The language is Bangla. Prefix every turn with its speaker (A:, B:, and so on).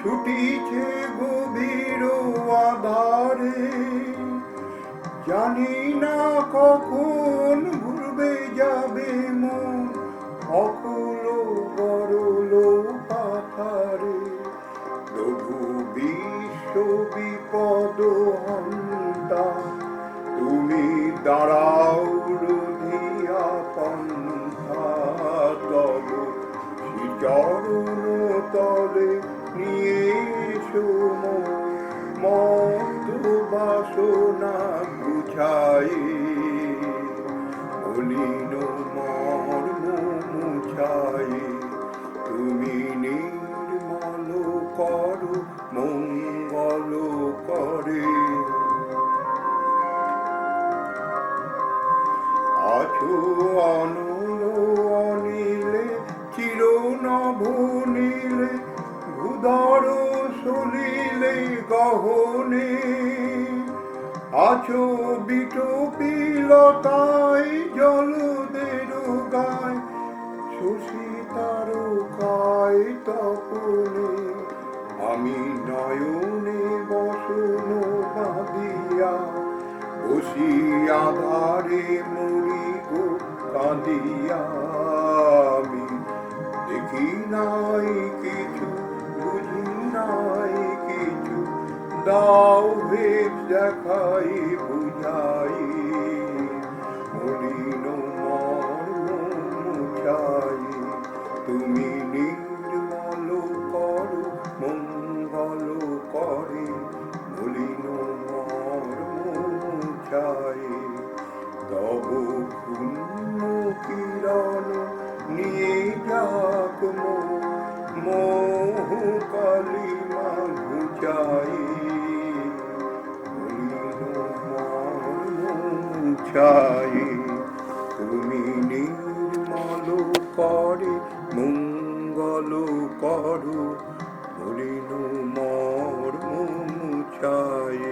A: ছুটিছে গভীর আধারে, জানি না কখন ঘুরবে যাবে মন অকুল গরল পাথারে। প্রভু বিশ্ব বিপদ হন্তা, তুমি দাঁড়াও রুধিয়া পন্থা তব চরণ তলে নিয়ে এসো মত বাসনা বুঝাই, মলিন মর্ম মুছাই। তুমি নির্মল করো মঙ্গল করে। আছো অনল অনিলে চির নভ নীলে, ভূধর সলিলে গহনে। আছো বিটপিলতায় জলদের গায়, শশী তারকায় তপনে। আমি নয়নে বসন বাঁধিয়া, বসি আধারে মরি গো কাঁদিয়া। আমি দেখি নাই কিছু, বুঝি নাই কিছু, দাও ভেদ দেখাই বুঝাই। মলিন মর্ম মুছাই, তুমি নির্মল করো মঙ্গল করে। মলিন মর্ম মুছাই, তব পুণ্য কিরণ নিয়ে যাক মোহ কালিমা ঘুচাই। মলিন মর্ম মুছাই, তুমি নির্মল করে মঙ্গল করো। মলিন মর্ম মুছাই।